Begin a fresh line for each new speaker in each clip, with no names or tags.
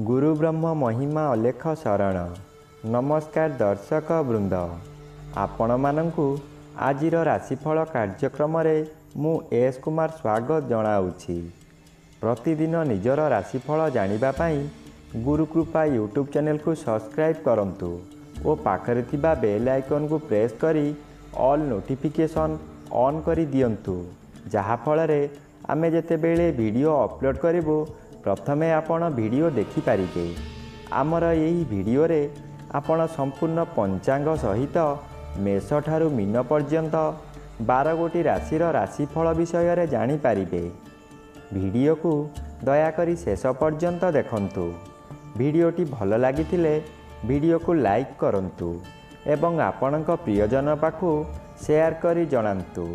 गुरु ब्रह्म महिमा अलेख शरण। नमस्कार दर्शक वृंद, आपण मानंकु आजिर राशिफल कार्यक्रम मु एस कुमार स्वागत जनाऊँगी। प्रतिदिन निजर राशिफल जानिबा पाई गुरुकृपा यूट्यूब चैनल को सब्सक्राइब करंतु और पाखरे थिबा बेल आइकन को प्रेस करी ऑल नोटिफिकेशन ऑन करी दियंतु, जहा फलरे आमे जेतेबेले वीडियो अपलोड करिवो प्रथमे आपण वीडियो देखि पारिबे। आमर यही वीडियो रे आपण संपूर्ण पंचांग सहित मेष ठारू मीन पर्यंत 12 गोटी राशिर राशिफल विषय रे जानि पारिबे। वीडियो को दयाकरी शेष पर्यंत देखंतु। वीडियोटी भल लागिथिले वीडियो को लाइक करंतु एवं आपणक प्रियजन पाखु शेयर करी जणांतु।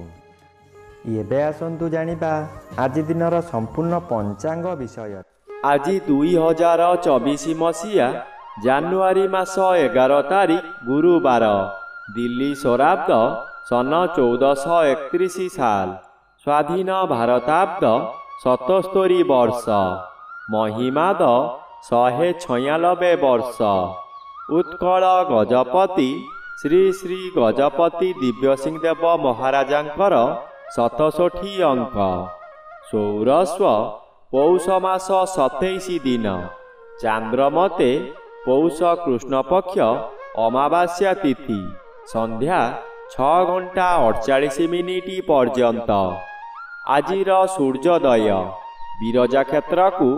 एबे आसंतु जानिबा आज दिनर संपूर्ण पंचांग विषय।
आज 2024 मसीहा जानुआरी मास 11 तारिख गुरुवार, दिल्ली शराब्द सन 1431 साल, स्वाधीन भारताब्द 77 वर्ष, महिमाद 196 वर्ष। उत्कल गजपति श्री श्री गजपति दिव्यसिंह देव महाराजांकर 67 अंक। सौरस्व पौष मास 27 दिन, चांद्रमते पौष कृष्ण पक्ष अमावास्या तिथि संध्या 6 घंटा 48 मिनिट पर्यंत। आजिर सूर्योदय विरजा क्षेत्र को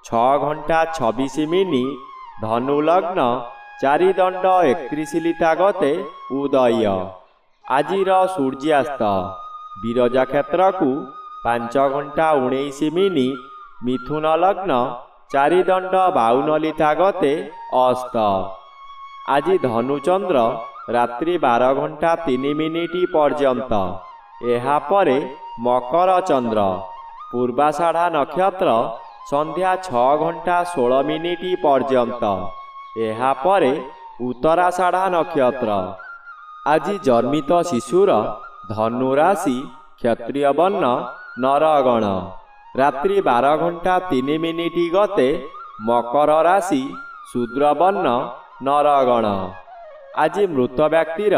6 घंटा 26 मिनिट, धनु लग्न 4 दंड 31 लिता गते उदय। आजिर सूर्यास्त विरजा क्षेत्र को 5 घंटा 19 मिनिट, मिथुन लग्न 4 दंड 52 लिता गते अस्त। आज धनुचंद्र रात्रि 12 घंटा 3 मिनिट पर्यंत। एहा परे मकर चंद्र, पूर्वाषाढ़ा नक्षत्र संध्या 6 घंटा 16 मिनिट पर्यंत। एहा परे उत्तराषाढ़ा नक्षत्र। आज जन्मित शिशुर धनु राशि क्षत्रिय वर्ण नरगण। रात्रि 12 घंटा 3 मिनिट गते मकर राशि शूद्र वर्ण नरगण। आज मृत व्यक्तिर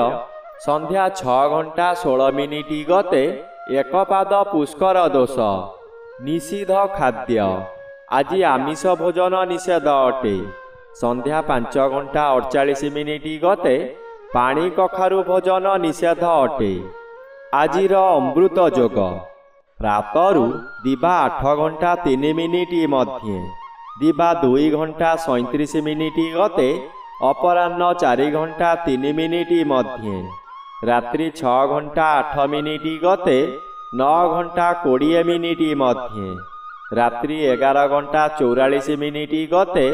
संध्या 6 घंटा 16 मिनिट गते एकपाद पुष्कर दोष। निषिद्ध खाद्य आज आमिष भोजन निषेध अटे। संध्या 5 घंटा 48 मिनिट गते पानी कखारु भोजन निषेध अटे। आजिर अमृत जोग प्रातरु दिबा 8 घंटा 3 मिनिट मध्य, दिबा 2 घंटा 37 मिनिट गते अपराह्न 4 घंटा 3 मिनिट मध्य। रात्रि 6 घंटा 8 मिनिट गते 9 घंटा 20 मिनिट मध्य। रात्रि 11 घंटा 44 मिनिट गते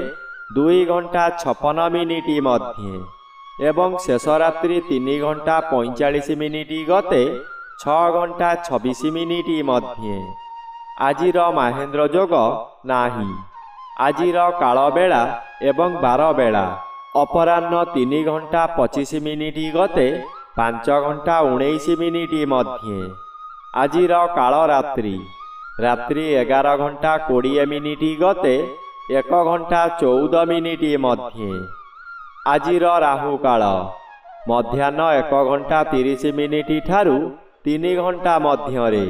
2 घंटा 56 मिनिट मध्य एवं शेष रात्रि 3 घंटा 45 मिनिट गते 6 घंटा 26 मिनिट मध्य। आजिर महेंद्र जोग नाही। आजिर काल बेला एवं 12 बेला अपराह्न 3 घंटा 25 मिनिट गते 5 घंटा 19 मिनिट मध्य। आजिर काल रात्रि रात्रि 11 घंटा 20 मिनिट गते 1 घंटा 14 मिनिट मध्य। आजिर राहु काल मध्याह्न 1 घंटा 30 मिनिट ठारू 3 घंटा मध्य।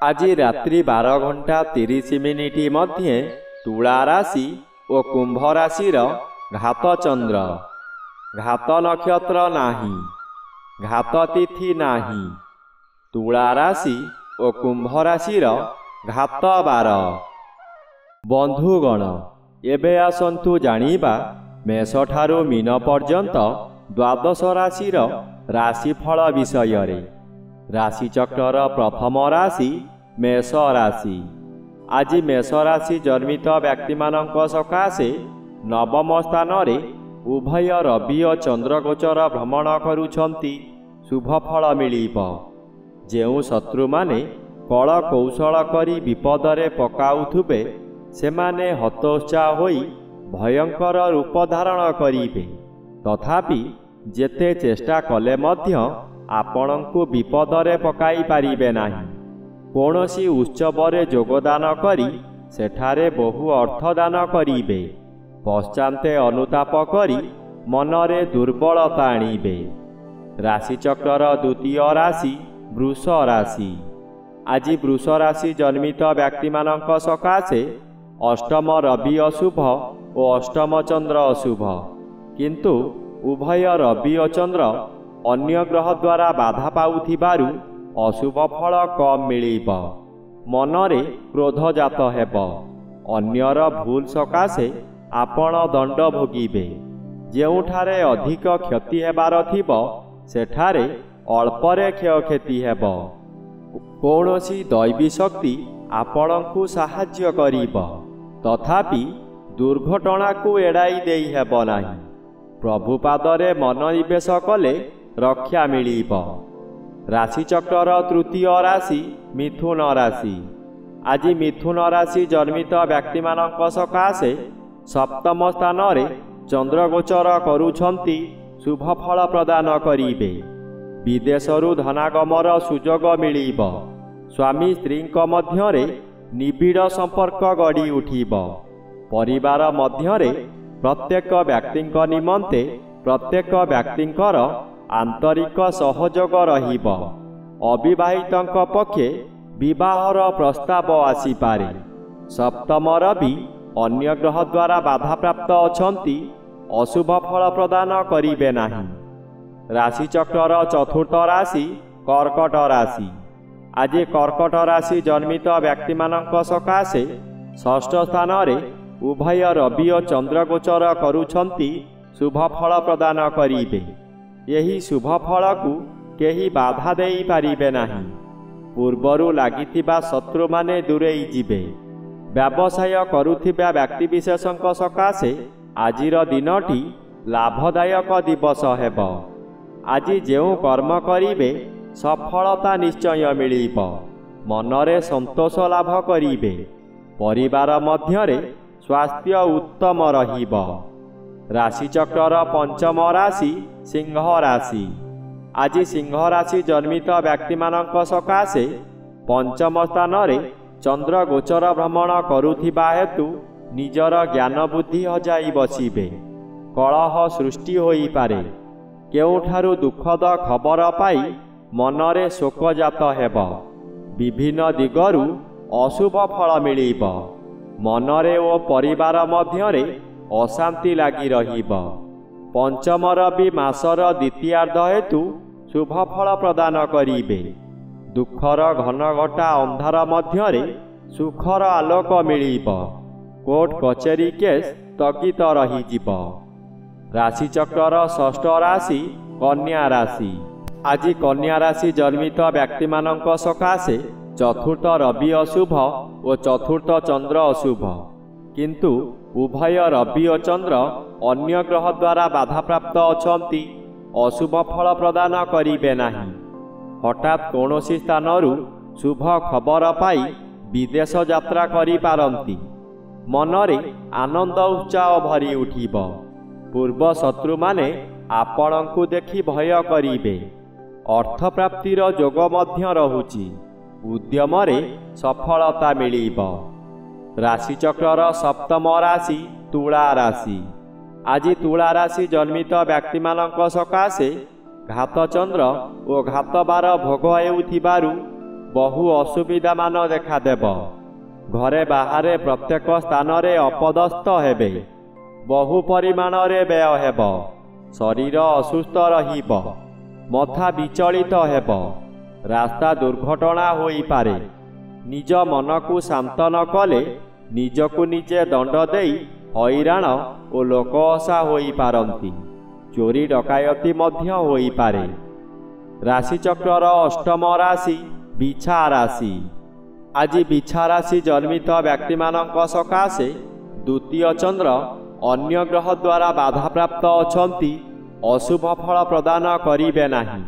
आज रात्रि 12 घंटा 30 मिनिट मध्य तुला राशि और कुंभ राशि घात चंद्र। घात नक्षत्र नाही, घात तिथि नाही। तुला राशि और कुंभ राशि घात बार। बंधुगण, एबे आसंतु जानिबा मेष ठारू मीन पर्यंत 12 राशिर राशिफल विषय रे। राशिचक्रर प्रथम राशि मेष राशि। आज मेष राशि जन्मित व्यक्ति मानक सकाशे नवम स्थान रे उभय रवि और चंद्र गोचर भ्रमण करुछंती शुभ फल मिलिब। जेउ शत्रु माने कल कौशल करी विपदरे पकाउथुबे सेमाने हतोत्साह होई भयंकर रूप धारण करिबे। तथापि जेते चेष्टा कले मध्य आपणंकु विपदरे पकाई पारिबे नाही। कोनोसी उत्सवरे योगदान करी ସେଠାରେ ବହୁ ଅର୍ଥଦାନ କରିବେ। ପଶ୍ଚାନ୍ତେ ଅନୁତାପ କରି ମନରେ ଦୁର୍ବଳତା ଆଣିବେ। ରାଶିଚକ୍ରର ଦ୍ୱିତୀୟ ରାଶି ବୃଷ ରାଶି। ଆଜି ବୃଷ ରାଶି ଜନ୍ମିତ ବ୍ୟକ୍ତିମାନଙ୍କ ସକାଶେ ଅଷ୍ଟମ ରବି ଅଶୁଭ ଓ ଅଷ୍ଟମ ଚନ୍ଦ୍ର ଅଶୁଭ। କିନ୍ତୁ ଉଭୟ ରବି ଓ ଚନ୍ଦ୍ର ଅନ୍ୟ ଗ୍ରହ ଦ୍ୱାରା ବାଧା ପାଉଥିବାରୁ ଅଶୁଭ ଫଳ କମ୍ ମିଳିବ। ମନରେ କ୍ରୋଧ ଜାତ ହେବ। ଅନ୍ୟର ଭୁଲ ସକାଶେ ଆପଣ ଦଣ୍ଡ ଭୋଗିବେ। ଯେଉଁଠାରେ ଅଧିକ କ୍ଷତି ହେବାର ଥିବ ସେଠାରେ ଅଳ୍ପରେ କ୍ଷୟକ୍ଷତି ହେବ। କୌଣସି ଦୈବୀ ଶକ୍ତି ଆପଣଙ୍କୁ ସାହାଯ୍ୟ କରିବ, ତଥାପି ଦୁର୍ଘଟଣାକୁ ଏଡ଼ାଇ ଦେଇ ହେବ ନାହିଁ। ପ୍ରଭୁ ପାଦରେ ମନୋନିବେଶ କଲେ ରକ୍ଷା ମିଳିବ। ରାଶିଚକ୍ରର ତୃତୀୟ ରାଶି ମିଥୁନ ରାଶି। ଆଜି ମିଥୁନ ରାଶି ଜନ୍ମିତ ବ୍ୟକ୍ତିମାନଙ୍କ ସକାଶେ ସପ୍ତମ ସ୍ଥାନରେ ଚନ୍ଦ୍ରଗୋଚର କରୁଛନ୍ତି ଶୁଭ ଫଳ ପ୍ରଦାନ କରିବେ। ବିଦେଶରୁ ଧନାଗମର ସୁଯୋଗ ମିଳିବ। ସ୍ୱାମୀ ସ୍ତ୍ରୀଙ୍କ ମଧ୍ୟରେ ନିବିଡ଼ ସମ୍ପର୍କ ଗଢ଼ି ଉଠିବ। ପରିବାର ମଧ୍ୟରେ ପ୍ରତ୍ୟେକ ବ୍ୟକ୍ତିଙ୍କ ନିମନ୍ତେ ପ୍ରତ୍ୟେକ ବ୍ୟକ୍ତିଙ୍କର ଆନ୍ତରିକ ସହଯୋଗ ରହିବ। ଅବିବାହିତଙ୍କ ପକ୍ଷେ ବିବାହର ପ୍ରସ୍ତାବ ଆସିପାରେ। ସପ୍ତମ ରବି ଅନ୍ୟ ଗ୍ରହ ଦ୍ୱାରା ବାଧାପ୍ରାପ୍ତ ଅଛନ୍ତି, ଅଶୁଭ ଫଳ ପ୍ରଦାନ କରିବେ ନାହିଁ। ରାଶିଚକ୍ରର ଚତୁର୍ଥ ରାଶି କର୍କଟ ରାଶି। ଆଜି କର୍କଟ ରାଶି ଜନ୍ମିତ ବ୍ୟକ୍ତିମାନଙ୍କ ସକାଶେ ଷଷ୍ଠ ସ୍ଥାନରେ ଉଭୟ ରବି ଓ ଚନ୍ଦ୍ର ଗୋଚର କରୁଛନ୍ତି ଶୁଭ ଫଳ ପ୍ରଦାନ କରିବେ। ଏହି ଶୁଭ ଫଳକୁ କେହି ବାଧା ଦେଇପାରିବେ ନାହିଁ। ପୂର୍ବରୁ ଲାଗିଥିବା ଶତ୍ରୁମାନେ ଦୂରେଇ ଯିବେ। ବ୍ୟବସାୟ କରୁଥିବା ବ୍ୟକ୍ତିବିଶେଷଙ୍କ ସକାଶେ ଆଜିର ଦିନଟି ଲାଭଦାୟକ ଦିବସ ହେବ। ଆଜି ଯେଉଁ କର୍ମ କରିବେ ସଫଳତା ନିଶ୍ଚୟ ମିଳିବ। ମନରେ ସନ୍ତୋଷ ଲାଭ କରିବେ। ପରିବାର ମଧ୍ୟରେ ସ୍ୱାସ୍ଥ୍ୟ ଉତ୍ତମ ରହିବ। ରାଶିଚକ୍ରର ପଞ୍ଚମ ରାଶି ସିଂହ ରାଶି। ଆଜି ସିଂହ ରାଶି ଜନ୍ମିତ ବ୍ୟକ୍ତିମାନଙ୍କ ସକାଶେ ପଞ୍ଚମ ସ୍ଥାନରେ ଚନ୍ଦ୍ର ଗୋଚର ଭ୍ରମଣ କରୁଥିବା ହେତୁ ନିଜର ଜ୍ଞାନ ବୁଦ୍ଧି ହଜାଇ ବସିବେ। କଳହ ସୃଷ୍ଟି ହୋଇପାରେ। କେଉଁଠାରୁ ଦୁଃଖଦ ଖବର ପାଇ ମନରେ ଶୋକଜାତ ହେବ। ବିଭିନ୍ନ ଦିଗରୁ ଅଶୁଭ ଫଳ ମିଳିବ। ମନରେ ଓ ପରିବାର ମଧ୍ୟରେ ଅଶାନ୍ତି ଲାଗି ରହିବ। ପଞ୍ଚମ ରବି ମାସର ଦ୍ୱିତୀୟାର୍ଦ୍ଧ ହେତୁ ଶୁଭ ଫଳ ପ୍ରଦାନ କରିବେ। ଦୁଃଖର ଘନଘଟା ଅନ୍ଧାର ମଧ୍ୟରେ ସୁଖର ଆଲୋକ ମିଳିବ। କୋର୍ଟ କଚେରୀ କେସ୍ ସ୍ଥଗିତ ରହିଯିବ। ରାଶିଚକ୍ରର ଷଷ୍ଠ ରାଶି କନ୍ୟା ରାଶି। ଆଜି କନ୍ୟା ରାଶି ଜନ୍ମିତ ବ୍ୟକ୍ତିମାନଙ୍କ ସକାଶେ ଚତୁର୍ଥ ରବି ଅଶୁଭ ଓ ଚତୁର୍ଥ ଚନ୍ଦ୍ର ଅଶୁଭ। କିନ୍ତୁ ଉଭୟ ରବି ଓ ଚନ୍ଦ୍ର ଅନ୍ୟ ଗ୍ରହ ଦ୍ୱାରା ବାଧାପ୍ରାପ୍ତ ଅଛନ୍ତି, ଅଶୁଭ ଫଳ ପ୍ରଦାନ କରିବେ ନାହିଁ। ହଠାତ୍ କୌଣସି ସ୍ଥାନରୁ ଶୁଭ ଖବର ପାଇ ବିଦେଶ ଯାତ୍ରା କରିପାରନ୍ତି। ମନରେ ଆନନ୍ଦ ଉତ୍ସାହ ଭରି ଉଠିବ। ପୂର୍ବ ଶତ୍ରୁମାନେ ଆପଣଙ୍କୁ ଦେଖି ଭୟ କରିବେ। ଅର୍ଥପ୍ରାପ୍ତିର ଯୋଗ ମଧ୍ୟ ରହୁଛି। ଉଦ୍ୟମରେ ସଫଳତା ମିଳିବ। ରାଶିଚକ୍ରର ସପ୍ତମ ରାଶି ତୁଳା ରାଶି। ଆଜି ତୁଳା ରାଶି ଜନ୍ମିତ ବ୍ୟକ୍ତିମାନଙ୍କ ସକାଶେ ଘାତଚନ୍ଦ୍ର ଓ ଘାତବାର ଭୋଗ ହେଉଥିବାରୁ ବହୁ ଅସୁବିଧାମାନ ଦେଖାଦେବ। ଘରେ ବାହାରେ ପ୍ରତ୍ୟେକ ସ୍ଥାନରେ ଅପଦସ୍ଥ ହେବେ। ବହୁ ପରିମାଣରେ ବ୍ୟୟ ହେବ। ଶରୀର ଅସୁସ୍ଥ ରହିବ। ମଥା ବିଚଳିତ ହେବ। ରାସ୍ତା ଦୁର୍ଘଟଣା ହୋଇପାରେ। ନିଜ ମନକୁ ଶାନ୍ତ ନ କଲେ ନିଜକୁ ନିଜେ ଦଣ୍ଡ ଦେଇ ହଇରାଣ ଓ ଲୋକହସା ହୋଇପାରନ୍ତି। ଚୋରି ଡକାୟତି ମଧ୍ୟ ହୋଇପାରେ। ରାଶିଚକ୍ରର ଅଷ୍ଟମ ରାଶି ବିଛା ରାଶି। ଆଜି ବିଛା ରାଶି ଜନ୍ମିତ ବ୍ୟକ୍ତିମାନଙ୍କ ସକାଶେ ଦ୍ୱିତୀୟ ଚନ୍ଦ୍ର ଅନ୍ୟ ଗ୍ରହ ଦ୍ୱାରା ବାଧାପ୍ରାପ୍ତ ଅଛନ୍ତି, ଅଶୁଭ ଫଳ ପ୍ରଦାନ କରିବେ ନାହିଁ।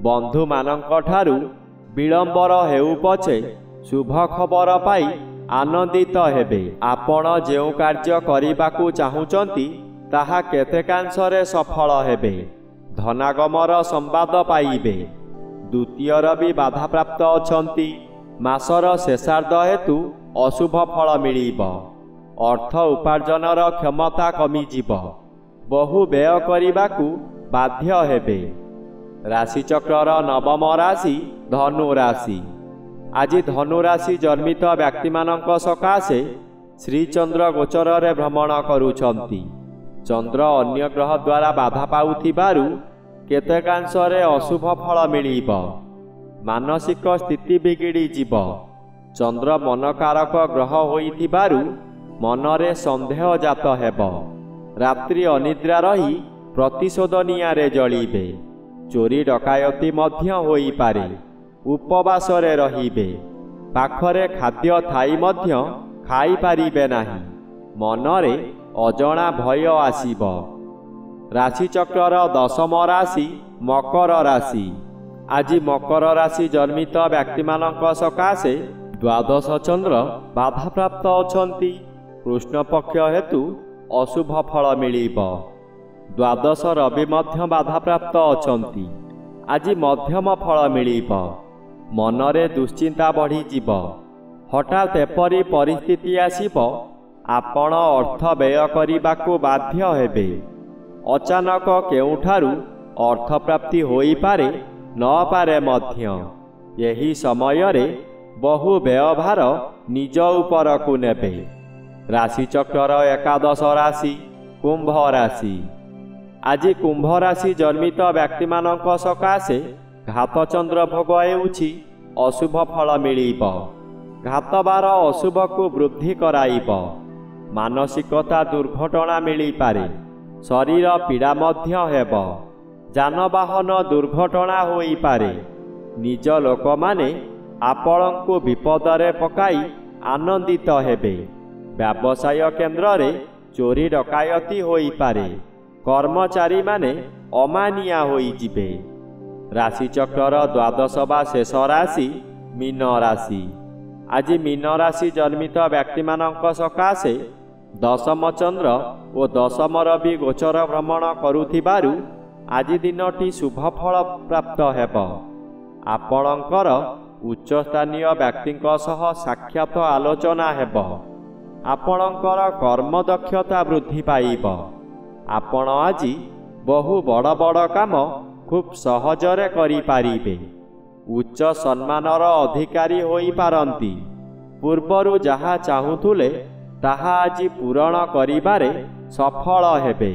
ବନ୍ଧୁମାନଙ୍କଠାରୁ ବିଳମ୍ବର ହେଉ ପଛେ ଶୁଭ ଖବର ପାଇ ଆନନ୍ଦିତ ହେବେ। ଆପଣ ଯେଉଁ କାର୍ଯ୍ୟ କରିବାକୁ ଚାହୁଁଛନ୍ତି ତାହା କେତେକାଂଶରେ ସଫଳ ହେବେ। ଧନାଗମର ସମ୍ବାଦ ପାଇବେ। ଦ୍ୱିତୀୟ ରବି ବାଧାପ୍ରାପ୍ତ ଅଛନ୍ତି। ମାସର ଶେଷାର୍ଦ୍ଧ ହେତୁ ଅଶୁଭ ଫଳ ମିଳିବ। ଅର୍ଥ ଉପାର୍ଜନର କ୍ଷମତା କମିଯିବ। ବହୁ ବ୍ୟୟ କରିବାକୁ ବାଧ୍ୟ ହେବେ। ରାଶିଚକ୍ରର ନବମ ରାଶି ଧନୁ ରାଶି। ଆଜି ଧନୁ ରାଶି ଜନ୍ମିତ ବ୍ୟକ୍ତିମାନଙ୍କ ସକାଶେ ଶ୍ରୀଚନ୍ଦ୍ର ଗୋଚରରେ ଭ୍ରମଣ କରୁଛନ୍ତି। ଚନ୍ଦ୍ର ଅନ୍ୟ ଗ୍ରହ ଦ୍ୱାରା ବାଧା ପାଉଥିବାରୁ କେତେକାଂଶରେ ଅଶୁଭ ଫଳ ମିଳିବ। ମାନସିକ ସ୍ଥିତି ବିଗିଡ଼ିଯିବ। ଚନ୍ଦ୍ର ମନକାରକ ଗ୍ରହ ହୋଇଥିବାରୁ ମନରେ ସନ୍ଦେହ ଜାତ ହେବ। ରାତ୍ରି ଅନିଦ୍ରା ରହି ପ୍ରତିଶୋଧ ନିଆଁରେ ଜଳିବେ। ଚୋରି ଡକାୟତି ମଧ୍ୟ ହୋଇପାରେ। ଉପବାସରେ ରହିବେ। ପାଖରେ ଖାଦ୍ୟ ଥାଇ ମଧ୍ୟ ଖାଇପାରିବେ ନାହିଁ। ମନରେ ଅଜଣା ଭୟ ଆସିବ। ରାଶିଚକ୍ରର ଦଶମ ରାଶି ମକର ରାଶି। ଆଜି ମକର ରାଶି ଜନ୍ମିତ ବ୍ୟକ୍ତିମାନଙ୍କ ସକାଶେ ଦ୍ୱାଦଶ ଚନ୍ଦ୍ର ବାଧାପ୍ରାପ୍ତ ଅଛନ୍ତି। କୃଷ୍ଣପକ୍ଷ ହେତୁ ଅଶୁଭ ଫଳ ମିଳିବ। ଦ୍ୱାଦଶ ରବି ମଧ୍ୟ ବାଧାପ୍ରାପ୍ତ ଅଛନ୍ତି। ଆଜି ମଧ୍ୟମ ଫଳ ମିଳିବ। ମନରେ ଦୁଶ୍ଚିନ୍ତା ବଢ଼ିଯିବ। ହଠାତ୍ ଏପରି ପରିସ୍ଥିତି ଆସିବ, ଆପଣ ଅର୍ଥ ବ୍ୟୟ କରିବାକୁ ବାଧ୍ୟ ହେବେ। ଅଚାନକ କେଉଁଠାରୁ ଅର୍ଥପ୍ରାପ୍ତି ହୋଇପାରେ ନପାରେ ମଧ୍ୟ। ଏହି ସମୟରେ ବହୁ ବ୍ୟୟଭାର ନିଜ ଉପରକୁ ନେବେ। ରାଶିଚକ୍ରର ଏକାଦଶ ରାଶି କୁମ୍ଭ ରାଶି। ଆଜି କୁମ୍ଭ ରାଶି ଜନ୍ମିତ ବ୍ୟକ୍ତିମାନଙ୍କ ସକାଶେ ଘାତଚନ୍ଦ୍ର ଭୋଗ ହେଉଛି ଅଶୁଭ ଫଳ ମିଳିବ। ଘାତବାର ଅଶୁଭକୁ ବୃଦ୍ଧି କରାଇବ। ମାନସିକତା ଦୁର୍ଘଟଣା ମିଳିପାରେ। ଶରୀର ପୀଡ଼ା ମଧ୍ୟ ହେବ। ଯାନବାହନ ଦୁର୍ଘଟଣା ହୋଇପାରେ। ନିଜ ଲୋକମାନେ ଆପଣଙ୍କୁ ବିପଦରେ ପକାଇ ଆନନ୍ଦିତ ହେବେ। ବ୍ୟବସାୟ କେନ୍ଦ୍ରରେ ଚୋରି ଡକାୟତି ହୋଇପାରେ। କର୍ମଚାରୀମାନେ ଅମାନିଆ ହୋଇଯିବେ। ରାଶିଚକ୍ରର ଦ୍ୱାଦଶ ବା ଶେଷ ରାଶି ମୀନ ରାଶି। ଆଜି ମୀନ ରାଶି ଜନ୍ମିତ ବ୍ୟକ୍ତିମାନଙ୍କ ସକାଶେ ଦଶମ ଚନ୍ଦ୍ର ଓ ଦଶମ ରବି ଗୋଚର ଭ୍ରମଣ କରୁଥିବାରୁ ଆଜି ଦିନଟି ଶୁଭ ଫଳ ପ୍ରାପ୍ତ ହେବ। ଆପଣଙ୍କର ଉଚ୍ଚସ୍ଥାନୀୟ ବ୍ୟକ୍ତିଙ୍କ ସହ ସାକ୍ଷାତ ଆଲୋଚନା ହେବ। ଆପଣଙ୍କର କର୍ମଦକ୍ଷତା ବୃଦ୍ଧି ପାଇବ। ଆପଣ ଆଜି ବହୁ ବଡ଼ ବଡ଼ କାମ ଖୁବ୍ ସହଜରେ କରିପାରିବେ। ଉଚ୍ଚ ସମ୍ମାନର ଅଧିକାରୀ ହୋଇପାରନ୍ତି। ପୂର୍ବରୁ ଯାହା ଚାହୁଁଥିଲେ ତାହା ଆଜି ପୂରଣ କରିବାରେ ସଫଳ ହେବେ।